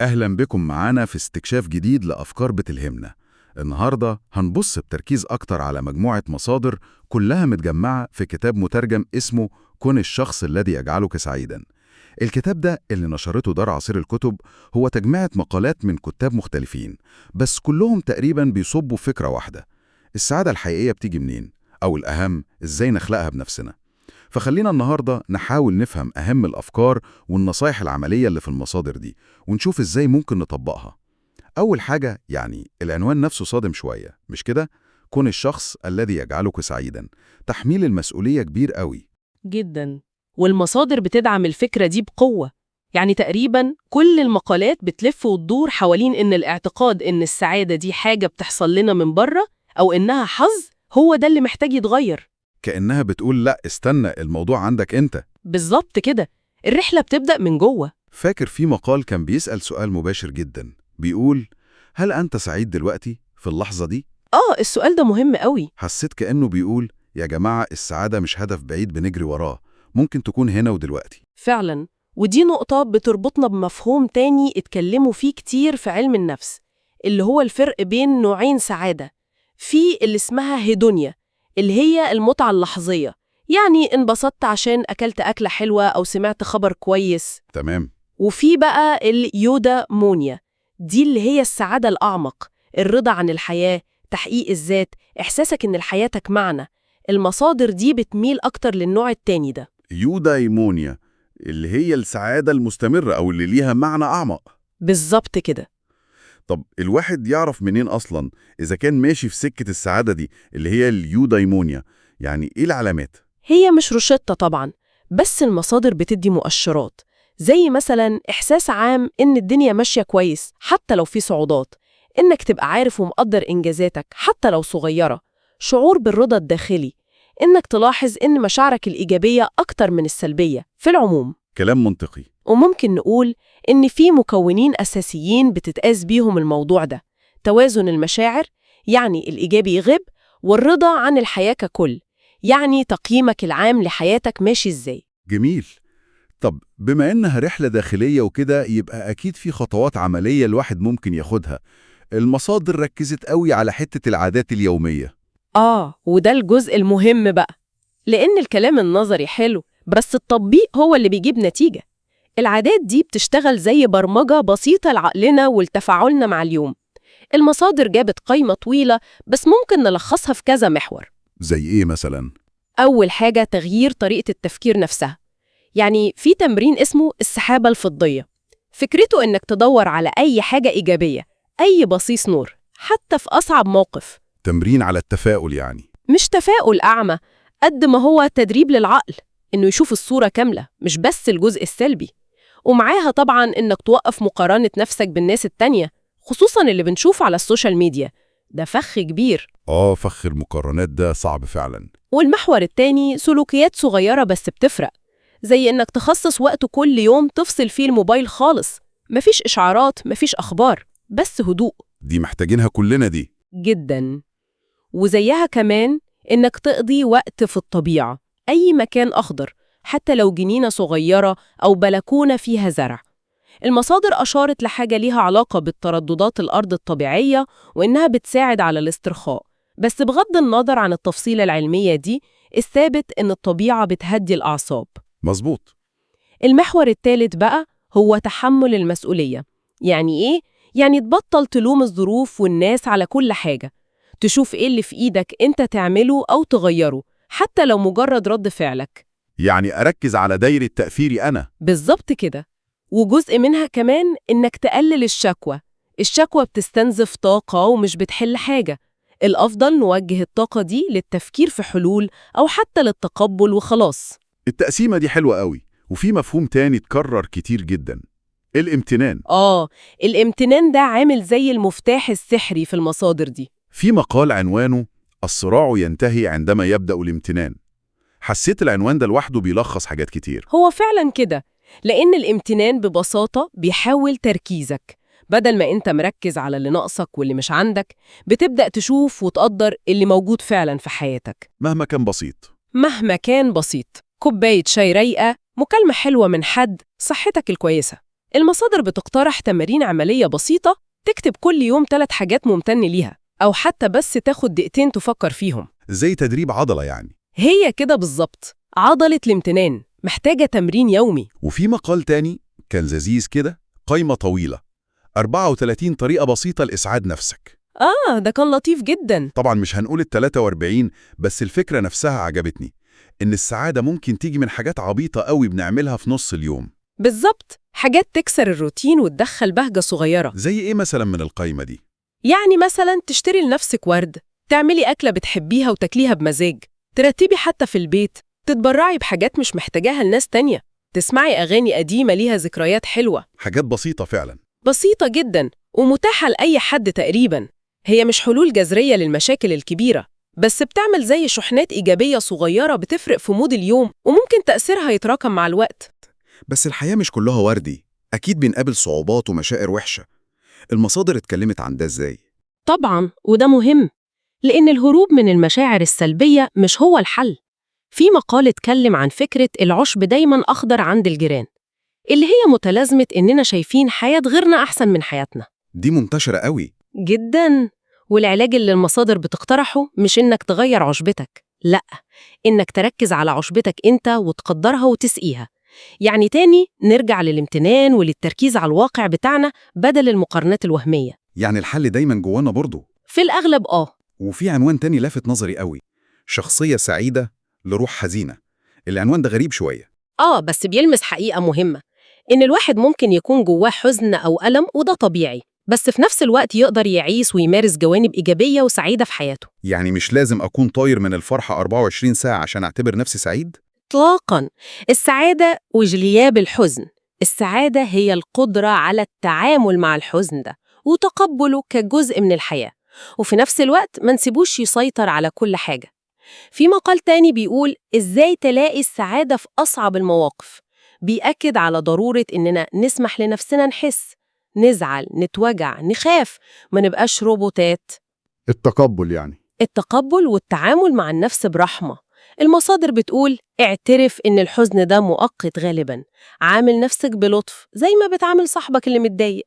أهلا بكم معانا في استكشاف جديد لأفكار بتلهمنا. النهاردة هنبص بتركيز أكتر على مجموعة مصادر كلها متجمعة في كتاب مترجم اسمه كن الشخص الذي يجعلك سعيدا. الكتاب ده اللي نشرته دار عصير الكتب هو تجميعة مقالات من كتاب مختلفين، بس كلهم تقريبا بيصبوا في فكرة واحدة: السعادة الحقيقية بتيجي منين؟ أو الأهم، إزاي نخلقها بنفسنا؟ فخلينا النهاردة نحاول نفهم أهم الأفكار والنصايح العملية اللي في المصادر دي، ونشوف إزاي ممكن نطبقها. أول حاجة، العنوان نفسه صادم شوية، مش كده؟ كن الشخص الذي يجعلك سعيدا. تحميل المسؤولية كبير قوي جدا، والمصادر بتدعم الفكرة دي بقوة. يعني تقريبا كل المقالات بتلف وتدور حوالين إن الاعتقاد إن السعادة دي حاجة بتحصل لنا من بره أو إنها حظ هو ده اللي محتاج يتغير. كأنها بتقول لأ استنى، الموضوع عندك أنت. بالظبط كده، الرحلة بتبدأ من جوه. فاكر في مقال كان بيسأل سؤال مباشر جدا، بيقول: هل أنت سعيد دلوقتي في اللحظة دي؟ السؤال ده مهم قوي. حسيت كأنه بيقول: يا جماعة، السعادة مش هدف بعيد بنجري وراه، ممكن تكون هنا ودلوقتي. فعلا، ودي نقطة بتربطنا بمفهوم تاني اتكلموا فيه كتير في علم النفس، اللي هو الفرق بين نوعين سعادة. في اللي اسمها هيدونيا، اللي هي المتعة اللحظية، يعني انبسطت عشان أكلت أكلة حلوة أو سمعت خبر كويس. تمام. وفي بقى اليودامونيا، دي اللي هي السعادة الأعمق، الرضا عن الحياة، تحقيق الذات، إحساسك إن لحياتك معنى. المصادر دي بتميل أكتر للنوع التاني ده. يودايمونيا، اللي هي السعادة المستمرة أو اللي ليها معنى أعمق. بالظبط كده. طب الواحد يعرف منين أصلاً إذا كان ماشي في سكة السعادة دي اللي هي اليودايمونيا؟ يعني إيه العلامات؟ هي مش روشتة طبعا، بس المصادر بتدي مؤشرات، زي مثلا إحساس عام إن الدنيا ماشية كويس حتى لو في صعوبات، إنك تبقى عارف ومقدر إنجازاتك حتى لو صغيرة، شعور بالرضا الداخلي، إنك تلاحظ إن مشاعرك الإيجابية أكتر من السلبية في العموم. كلام منطقي. وممكن نقول إن في مكونين أساسيين بتتقاس بيهم الموضوع ده: توازن المشاعر، يعني الإيجابي يغيب، والرضا عن الحياة ككل، يعني تقييمك العام لحياتك ماشي إزاي. جميل. طب بما إنها رحلة داخلية وكده، يبقى أكيد في خطوات عملية الواحد ممكن ياخدها. المصادر ركزت قوي على حتة العادات اليومية. وده الجزء المهم بقى، لأن الكلام النظري حلو بس التطبيق هو اللي بيجيب نتيجة. العادات دي بتشتغل زي برمجة بسيطة لعقلنا ولتفاعلنا مع اليوم. المصادر جابت قائمة طويلة بس ممكن نلخصها في كذا محور. زي إيه مثلا؟ أول حاجة تغيير طريقة التفكير نفسها. يعني في تمرين اسمه السحابة الفضية، فكرته إنك تدور على أي حاجة إيجابية، أي بصيص نور حتى في أصعب موقف. تمرين على التفاؤل يعني. مش تفاؤل أعمى، قد ما هو تدريب للعقل إنه يشوف الصورة كاملة مش بس الجزء السلبي. ومعاها طبعاً إنك توقف مقارنة نفسك بالناس التانية، خصوصاً اللي بنشوف على السوشيال ميديا، ده فخ كبير. فخ المقارنات ده صعب فعلا. والمحور التاني سلوكيات صغيرة بس بتفرق، زي إنك تخصص وقت كل يوم تفصل فيه الموبايل خالص، مفيش إشعارات، مفيش أخبار، بس هدوء. دي محتاجينها كلنا دي. جداً. وزيها كمان إنك تقضي وقت في الطبيعة، أي مكان أخضر، حتى لو جنينة صغيرة أو بلكونة فيها زرع. المصادر أشارت لحاجة ليها علاقة بالترددات الأرض الطبيعية وإنها بتساعد على الاسترخاء، بس بغض النظر عن التفصيلة العلمية دي، الثابت إن الطبيعة بتهدي الأعصاب. مظبوط. المحور الثالث بقى هو تحمل المسؤولية. يعني إيه؟ يعني تبطل تلوم الظروف والناس على كل حاجة، تشوف إيه اللي في إيدك أنت تعمله أو تغيره حتى لو مجرد رد فعلك. يعني أركز على دايرة تأثيري أنا. بالظبط كده. وجزء منها كمان إنك تقلل الشكوى. الشكوى بتستنزف طاقة ومش بتحل حاجة. الأفضل نوجه الطاقة دي للتفكير في حلول أو حتى للتقبل وخلاص. التقسيمة دي حلوة قوي. وفي مفهوم تاني اتكرر كتير جدا: الامتنان. الامتنان ده عامل زي المفتاح السحري في المصادر دي. في مقال عنوانه الصراع ينتهي عندما يبدأ الامتنان. حسيت العنوان ده لوحده بيلخص حاجات كتير. هو فعلا كده، لأن الامتنان ببساطة بيحول تركيزك. بدل ما أنت مركز على اللي ناقصك واللي مش عندك، بتبدأ تشوف وتقدر اللي موجود فعلا في حياتك مهما كان بسيط. مهما كان بسيط. كوباية شاي رايقة، مكالمة حلوة من حد، صحتك الكويسة. المصادر بتقترح تمارين عملية بسيطة تكتب كل يوم 3 حاجات ممتن ليها، أو حتى بس تاخد دقيقتين تفكر فيهم. زي تدريب عضلة يعني. هي كده بالظبط، عضلة الامتنان محتاجة تمرين يومي. وفي مقال تاني كان لذيذ كده، قايمة طويلة 34 طريقة بسيطة لإسعاد نفسك. ده كان لطيف جدا. طبعا مش هنقول ال 43، بس الفكرة نفسها عجبتني، إن السعادة ممكن تيجي من حاجات عبيطة قوي بنعملها في نص اليوم. بالظبط، حاجات تكسر الروتين وتدخل بهجة صغيرة. زي إيه مثلا من القايمة دي؟ يعني مثلا تشتري لنفسك ورد، تعملي أكلة بتحبيها وتاكليها بمزاج، ترتبي حتى في البيت، تتبرعي بحاجات مش محتاجاها لناس تانية، تسمعي أغاني قديمة ليها ذكريات حلوة. حاجات بسيطة فعلا. بسيطة جدا ومتاحة لأي حد تقريبا. هي مش حلول جذرية للمشاكل الكبيرة، بس بتعمل زي شحنات إيجابية صغيرة بتفرق في مود اليوم، وممكن تأثيرها يتراكم مع الوقت. بس الحياة مش كلها وردي، أكيد بنقابل صعوبات ومشاعر وحشة. المصادر اتكلمت عن ده إزاي؟ طبعاً، وده مهم، لأن الهروب من المشاعر السلبية مش هو الحل. في مقال اتكلم عن فكرة العشب دايماً أخضر عند الجيران، اللي هي متلازمة إننا شايفين حياة غيرنا أحسن من حياتنا. دي منتشرة قوي. جداً. والعلاج اللي المصادر بتقترحه مش إنك تغير عشبتك، لأ، إنك تركز على عشبتك أنت وتقدرها وتسقيها. يعني تاني نرجع للامتنان وللتركيز على الواقع بتاعنا بدل المقارنات الوهمية. يعني الحل دايما جوانا برضه. في الأغلب وفي عنوان تاني لافت نظري قوي، شخصية سعيدة لروح حزينة. العنوان ده غريب شوية. بس بيلمس حقيقة مهمة، إن الواحد ممكن يكون جواه حزن أو ألم، وده طبيعي، بس في نفس الوقت يقدر يعيش ويمارس جوانب إيجابية وسعيدة في حياته. يعني مش لازم أكون طاير من الفرحة 24 ساعة عشان أعتبر نفسي سعيد؟ إطلاقاً. السعادة وجلياب الحزن. السعادة هي القدرة على التعامل مع الحزن ده وتقبله كجزء من الحياة، وفي نفس الوقت ما نسيبوش يسيطر على كل حاجة. في مقال تاني بيقول إزاي تلاقي السعادة في أصعب المواقف، بيأكد على ضرورة إننا نسمح لنفسنا نحس، نزعل، نتوجع، نخاف، ما نبقاش روبوتات. التقبل يعني. التقبل والتعامل مع النفس برحمة. المصادر بتقول اعترف إن الحزن ده مؤقت غالباً، عامل نفسك بلطف زي ما بتعامل صاحبك اللي متضايق،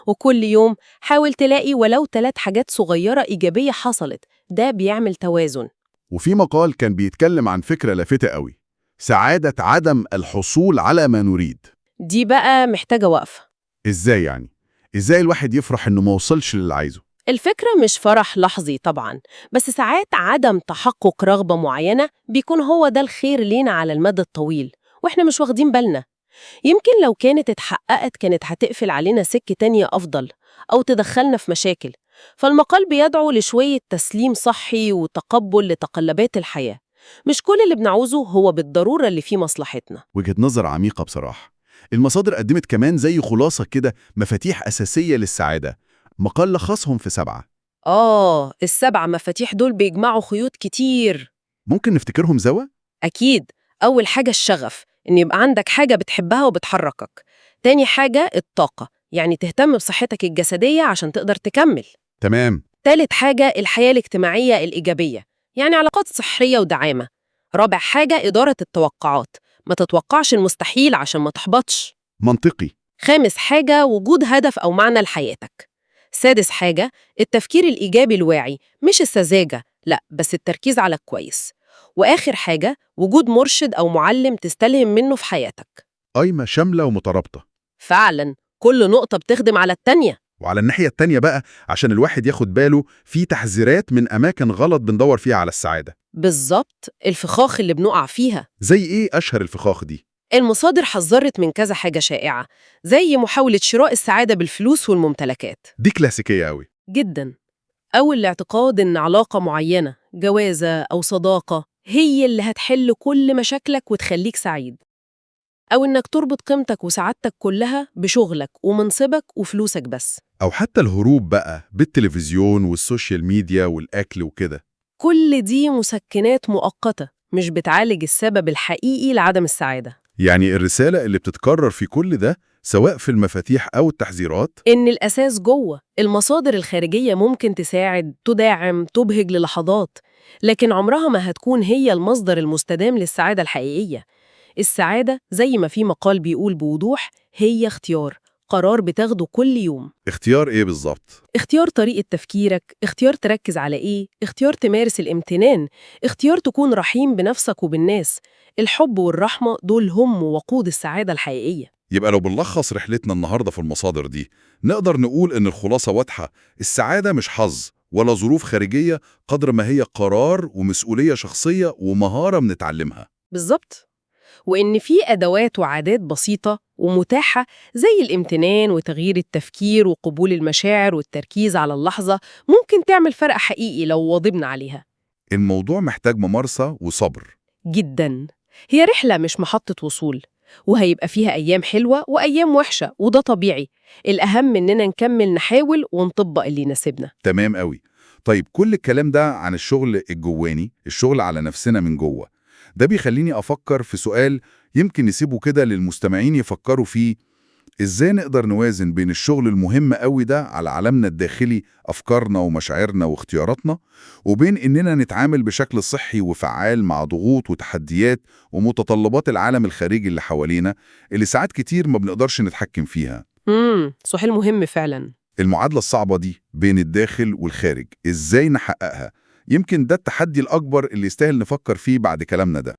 وكل يوم حاول تلاقي ولو 3 حاجات صغيرة إيجابية حصلت، ده بيعمل توازن. وفي مقال كان بيتكلم عن فكرة لافتة قوي، سعادة عدم الحصول على ما نريد. دي بقى محتاجة وقفة. إزاي يعني؟ إزاي الواحد يفرح إنه ما وصلش للي عايزه؟ الفكرة مش فرح لحظي طبعاً، بس ساعات عدم تحقق رغبة معينة بيكون هو ده الخير لينا على المدى الطويل، وإحنا مش واخدين بالنا. يمكن لو كانت اتحققت كانت هتقفل علينا سكة تانية أفضل، أو تدخلنا في مشاكل. فالمقال بيدعو لشوية تسليم صحي وتقبل لتقلبات الحياة. مش كل اللي بنعوزه هو بالضرورة اللي فيه مصلحتنا. وجهة نظر عميقة بصراحة. المصادر قدمت كمان زي خلاصة كده، مفاتيح أساسية للسعادة، مقال لخصهم في 7. ال7 مفاتيح دول بيجمعوا خيوط كتير. ممكن نفتكرهم سوا؟ أكيد. أول حاجة الشغف، إن يبقى عندك حاجة بتحبها وبتحركك. تاني حاجة الطاقة، يعني تهتم بصحتك الجسدية عشان تقدر تكمل. تمام. تالت حاجة الحياة الاجتماعية الإيجابية، يعني علاقات صحية ودعامة. رابع حاجة إدارة التوقعات، ما تتوقعش المستحيل عشان ما تحبطش. منطقي. خامس حاجة وجود هدف أو معنى لحياتك. سادس حاجة التفكير الإيجابي الواعي، مش السذاجة، لأ، بس التركيز على الكويس. وآخر حاجة وجود مرشد أو معلم تستلهم منه في حياتك. قايمة شاملة ومترابطة. فعلاً، كل نقطة بتخدم على التانية. وعلى الناحية التانية بقى، عشان الواحد ياخد باله، في تحذيرات من أماكن غلط بندور فيها على السعادة. بالظبط، الفخاخ اللي بنقع فيها. زي إيه أشهر الفخاخ دي؟ المصادر حذرت من كذا حاجة شائعة، زي محاولة شراء السعادة بالفلوس والممتلكات. دي كلاسيكية أوي. جداً. أو الاعتقاد إن علاقة معينة، جوازة أو صداقة، هي اللي هتحل كل مشاكلك وتخليك سعيد. أو إنك تربط قيمتك وسعادتك كلها بشغلك ومنصبك وفلوسك بس. أو حتى الهروب بقى بالتلفزيون والسوشيال ميديا والأكل وكده. كل دي مسكنات مؤقتة، مش بتعالج السبب الحقيقي لعدم السعادة. يعني الرسالة اللي بتتكرر في كل ده، سواء في المفاتيح أو التحذيرات، إن الأساس جوه. المصادر الخارجية ممكن تساعد، تدعم، تبهج للحظات، لكن عمرها ما هتكون هي المصدر المستدام للسعادة الحقيقية. السعادة زي ما في مقال بيقول بوضوح هي اختيار، قرار بتاخده كل يوم. اختيار إيه بالظبط؟ اختيار طريقة تفكيرك، اختيار تركز على إيه، اختيار تمارس الامتنان، اختيار تكون رحيم بنفسك وبالناس. الحب والرحمة دول هم وقود السعادة الحقيقية. يبقى لو بنلخص رحلتنا النهاردة في المصادر دي، نقدر نقول إن الخلاصة واضحة: السعادة مش حظ ولا ظروف خارجية، قدر ما هي قرار ومسؤولية شخصية ومهارة بنتعلمها. بالظبط. وإن في أدوات وعادات بسيطة ومتاحة زي الامتنان وتغيير التفكير وقبول المشاعر والتركيز على اللحظة ممكن تعمل فرق حقيقي لو واظبنا عليها. الموضوع محتاج ممارسة وصبر. جداً. هي رحلة مش محطة وصول، وهيبقى فيها أيام حلوة وأيام وحشة، وده طبيعي. الأهم إننا نكمل نحاول ونطبق اللي يناسبنا. تمام قوي. طيب كل الكلام ده عن الشغل الجواني، الشغل على نفسنا من جوه، ده بيخليني أفكر في سؤال يمكن نسيبه كده للمستمعين يفكروا فيه: إزاي نقدر نوازن بين الشغل المهم قوي ده على عالمنا الداخلي، أفكارنا ومشاعرنا واختياراتنا، وبين إننا نتعامل بشكل صحي وفعال مع ضغوط وتحديات ومتطلبات العالم الخارجي اللي حوالينا، اللي ساعات كتير ما بنقدرش نتحكم فيها؟ سؤال مهم فعلاً. المعادلة الصعبة دي بين الداخل والخارج، إزاي نحققها؟ يمكن ده التحدي الأكبر اللي يستاهل نفكر فيه بعد كلامنا ده.